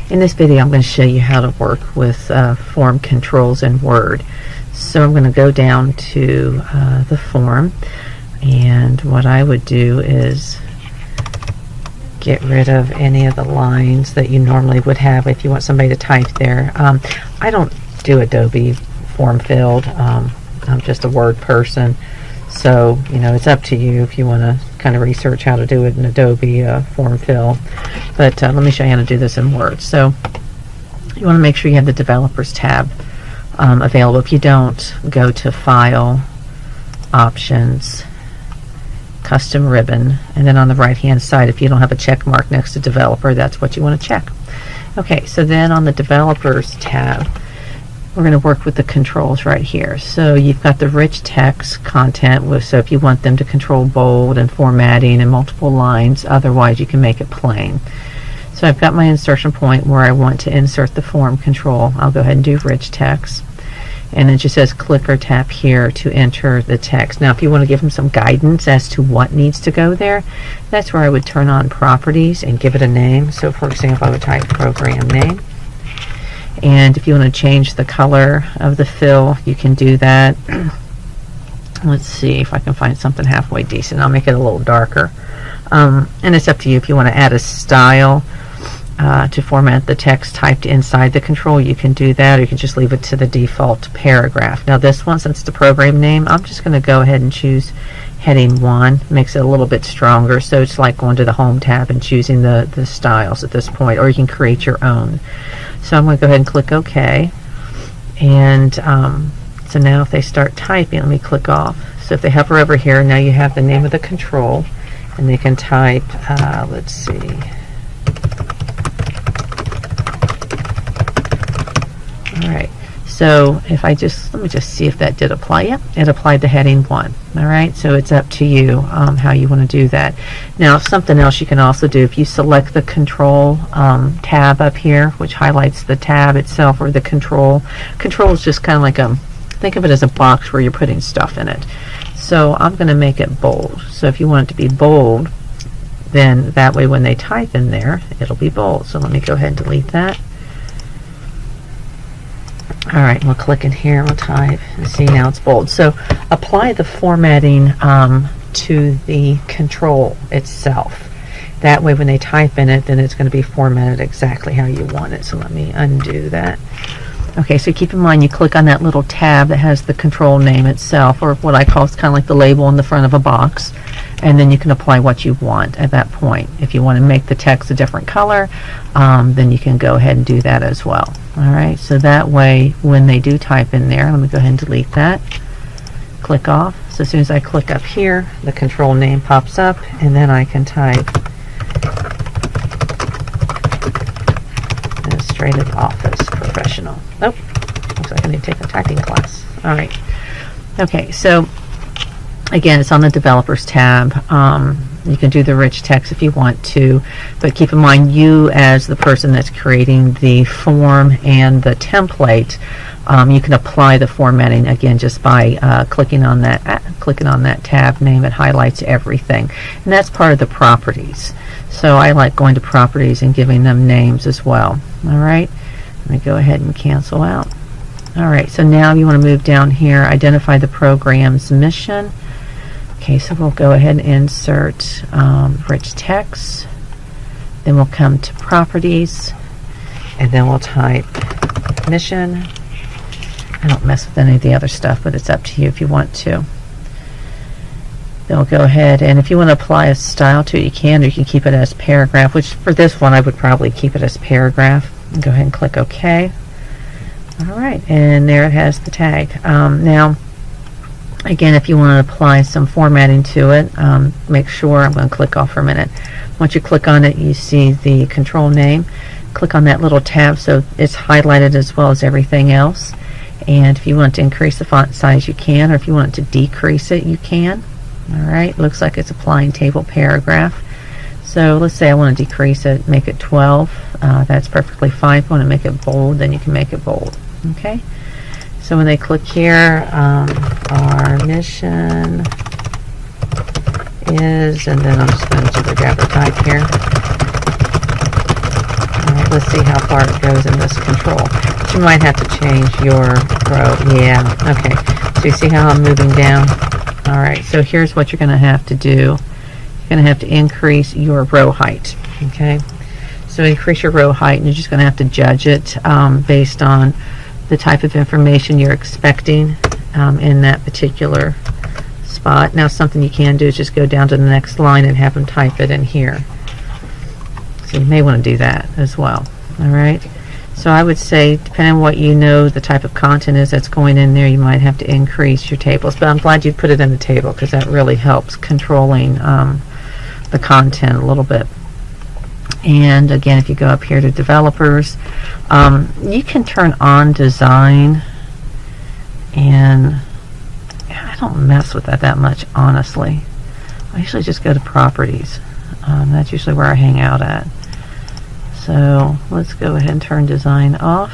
In this video, I'm going to show you how to work with form controls in Word. So I'm going to go down to the form, and what I would do is get rid of any of the lines that you normally would have if you want somebody to type there. I don't do Adobe form filled. I'm just a Word person, so it's up to you if you want to kind of research how to do it in Adobe form fill. But let me show you how to do this in Word. So you want to make sure you have the Developers tab available. If you don't, go to File, Options, Custom Ribbon, and then on the right hand side, if you don't have a check mark next to Developer, that's what you want to check. Okay, so then on the Developers tab, we're going to work with the controls right here. So you've got the rich text content, so if you want them to control bold and formatting and multiple lines, otherwise you can make it plain. So I've got my insertion point where I want to insert the form control. I'll go ahead and do rich text, and it just says click or tap here to enter the text. Now if you want to give them some guidance as to what needs to go there, that's where I would turn on properties and give it a name. So for example, I would type program name. And if you want to change the color of the fill, you can do that. Let's see if I can find something halfway decent. I'll make it a little darker. And it's up to you. If you want to add a style to format the text typed inside the control, you can do that, or you can just leave it to the default paragraph. Now this one, since it's the program name, I'm just going to go ahead and choose heading 1. Makes it a little bit stronger, so it's like going to the Home tab and choosing the styles at this point, or you can create your own. So I'm going to go ahead and click OK. And so now if they start typing, let me click off. So if they hover over here, now you have the name of the control, and they can type, let's see. Alright, so if I let me just see if that did apply. Yep, it applied to heading 1. Alright, so it's up to you how you want to do that. Now something else you can also do, if you select the control tab up here, which highlights the tab itself, or the control is just kind of like think of it as a box where you're putting stuff in it. So I'm going to make it bold. So if you want it to be bold, then that way when they type in there, it'll be bold. So let me go ahead and delete that. Alright, we'll click in here and we'll type, and see, now it's bold. So apply the formatting to the control itself. That way when they type in it, then it's going to be formatted exactly how you want it. So let me undo that. Okay, so keep in mind you click on that little tab that has the control name itself, or what I call, it's kind of like the label in the front of a box, and then you can apply what you want at that point. If you want to make the text a different color, then you can go ahead and do that as well. Alright, so that way when they do type in there, let me go ahead and delete that. Click off. So as soon as I click up here, the control name pops up, and then I can type Administrative Office Professional. Oh, looks like I need to take a typing class. Alright. Okay, so again, it's on the Developers tab. You can do the rich text if you want to, but keep in mind, you as the person that's creating the form and the template, you can apply the formatting again just by clicking on that tab name. It highlights everything, and that's part of the properties. So I like going to properties and giving them names as well. Alright, let me go ahead and cancel out. Alright, so now you want to move down here, identify the program's mission. Okay, so we'll go ahead and insert rich text, then we'll come to properties, and then we'll type mission. I don't mess with any of the other stuff, but it's up to you if you want to. Then we'll go ahead, and if you want to apply a style to it, you can, or you can keep it as paragraph, which for this one I would probably keep it as paragraph. Go ahead and click OK. Alright, and there it has the tag. Now again, if you want to apply some formatting to it, make sure, I'm going to click off for a minute. Once you click on it, you see the control name. Click on that little tab so it's highlighted as well as everything else. And if you want to increase the font size, you can, or if you want to decrease it, you can. Alright, looks like it's applying table paragraph. So let's say I want to decrease it, make it 12. That's perfectly fine. If you want to make it bold, then you can make it bold. Okay. So when they click here, our mission is, and then I'm just going to grab the type here. Alright, let's see how far it goes in this control. You might have to change your row. Yeah, okay. So you see how I'm moving down? All right, so here's what you're going to have to do. You're going to have to increase your row height, okay? So increase your row height, and you're just going to have to judge it based on the type of information you're expecting in that particular spot. Now, something you can do is just go down to the next line and have them type it in here. So you may want to do that as well. All right. So I would say, depending on what you know the type of content is that's going in there, you might have to increase your tables. But I'm glad you put it in the table, because that really helps controlling the content a little bit. And again, if you go up here to developers, you can turn on design, and I don't mess with that much, honestly. I usually just go to properties. That's usually where I hang out at. So let's go ahead and turn design off.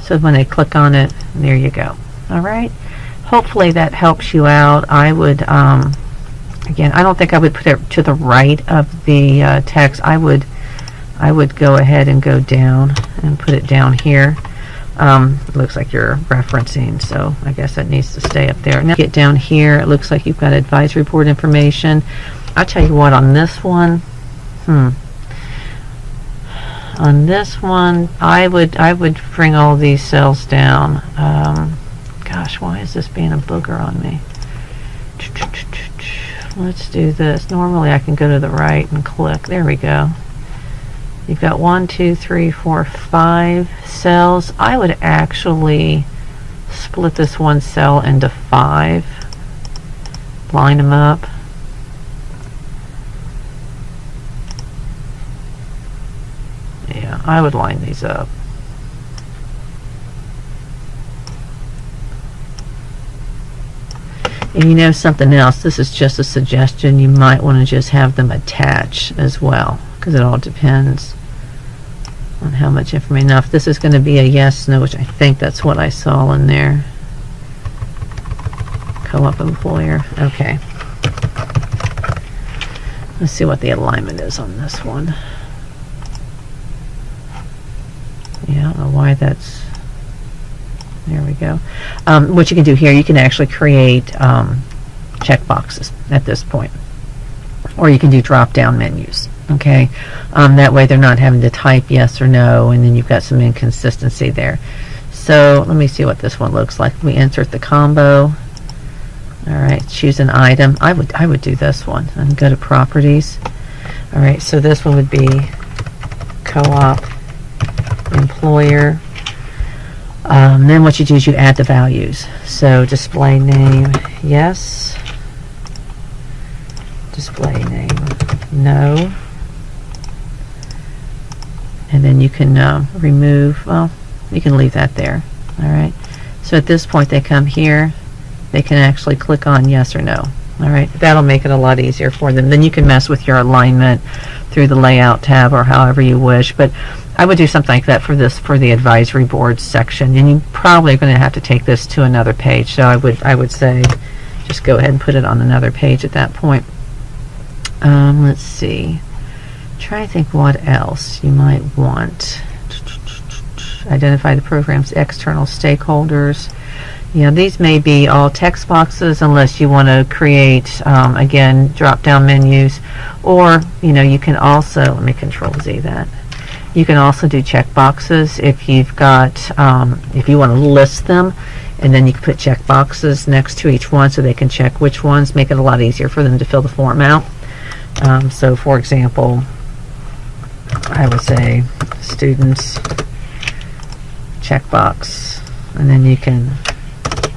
So when they click on it, there you go. All right. Hopefully that helps you out. I would, again, I don't think I would put it to the right of the text. I would go ahead and go down and put it down here. It looks like you're referencing, so I guess that needs to stay up there. Now get down here. It looks like you've got advisory board information. I'll tell you what, on this one, on this one, I would bring all these cells down. Gosh, why is this being a booger on me? Let's do this. Normally I can go to the right and click. There we go. You've got 1, 2, 3, 4, 5 cells. I would actually split this one cell into 5. Line them up. Yeah, I would line these up. And you know something else, this is just a suggestion, you might want to just have them attach as well, because it all depends on how much information. Now if this is going to be a yes, no, which I think that's what I saw in there. Co-op employer, okay. Let's see what the alignment is on this one. Yeah, I don't know why that's, there we go. What you can do here, you can actually create check boxes at this point, or you can do drop down menus. Okay, that way they're not having to type yes or no, and then you've got some inconsistency there. So let me see what this one looks like. We insert the combo. All right, choose an item. I would do this one and go to properties. All right, so this one would be co-op employer. Then what you do is you add the values. So display name, yes. Display name, no. And then you can remove, well, you can leave that there. All right. So at this point they come here, they can actually click on yes or no. All right. That'll make it a lot easier for them. Then you can mess with your alignment through the layout tab or however you wish. But I would do something like that for the advisory board section, and you probably are going to have to take this to another page. So I would say just go ahead and put it on another page at that point. Let's see. Try to think what else you might want. Identify the program's external stakeholders. You know, these may be all text boxes unless you want to create, again, drop-down menus. Or, you know, you can also, let me Control-Z that. You can also do check boxes if you've got, if you want to list them, and then you can put check boxes next to each one so they can check which ones, make it a lot easier for them to fill the form out. So, for example, I would say students checkbox, and then you can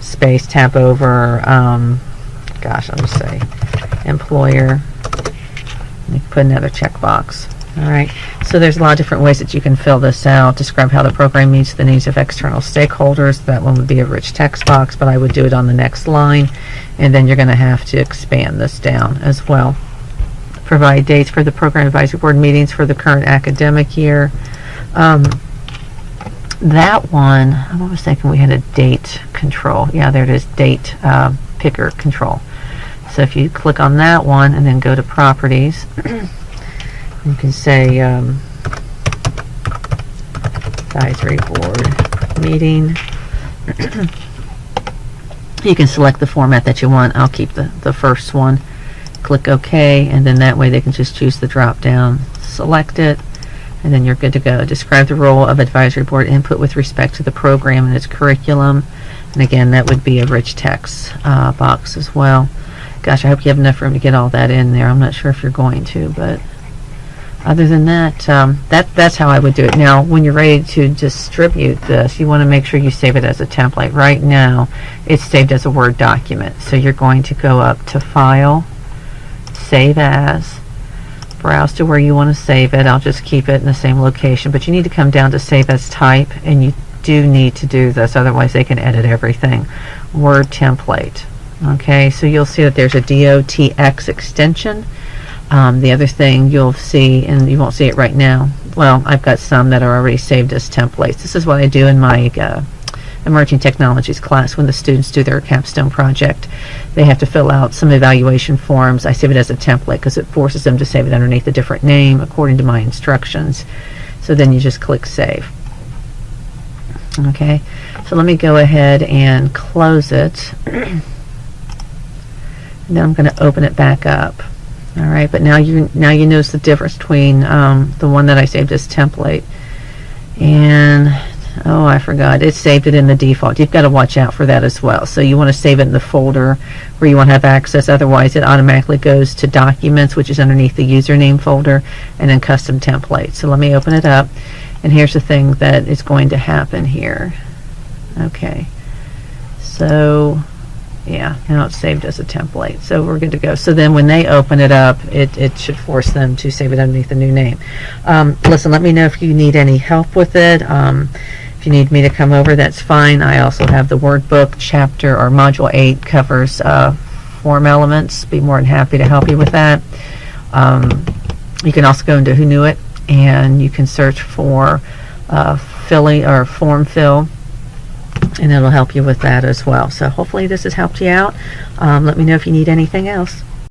space tab over, gosh, I'll just say employer, and you can put another checkbox. All right, so there's a lot of different ways that you can fill this out. Describe how the program meets the needs of external stakeholders. That one would be a rich text box, but I would do it on the next line, and then you're going to have to expand this down as well. Provide dates for the program advisory board meetings for the current academic year. That one, I was thinking we had a date control. Yeah, there it is, date picker control. So if you click on that one and then go to properties, you can say advisory board meeting. You can select the format that you want. I'll keep the first one. Click OK, and then that way they can just choose the drop down, select it, and then you're good to go. Describe the role of advisory board input with respect to the program and its curriculum. And again, that would be a rich text box as well. Gosh, I hope you have enough room to get all that in there. I'm not sure if you're going to, but other than that, that's how I would do it. Now, when you're ready to distribute this, you want to make sure you save it as a template. Right now, it's saved as a Word document. So you're going to go up to File, Save As, browse to where you want to save it. I'll just keep it in the same location, but you need to come down to Save As Type, and you do need to do this, otherwise they can edit everything. Word template. Okay, so you'll see that there's a DOTX extension. The other thing you'll see, and you won't see it right now, well, I've got some that are already saved as templates. This is what I do in my Emerging Technologies class when the students do their capstone project. They have to fill out some evaluation forms. I save it as a template because it forces them to save it underneath a different name according to my instructions. So then you just click Save. Okay, so let me go ahead and close it. And then I'm going to open it back up. All right, but now you notice the difference between the one that I saved as template and, oh, I forgot, it saved it in the default. You've got to watch out for that as well. So you want to save it in the folder where you want to have access. Otherwise, it automatically goes to Documents, which is underneath the username folder, and then Custom Templates. So let me open it up, and here's the thing that is going to happen here. Okay, so yeah, now it's saved as a template, so we're good to go. So then when they open it up, it should force them to save it underneath the new name. Listen, let me know if you need any help with it. If you need me to come over, that's fine. I also have the workbook chapter, or module 8 covers form elements. Be more than happy to help you with that. You can also go into Who Knew It, and you can search for filling or form fill, and it'll help you with that as well. So hopefully this has helped you out. Let me know if you need anything else.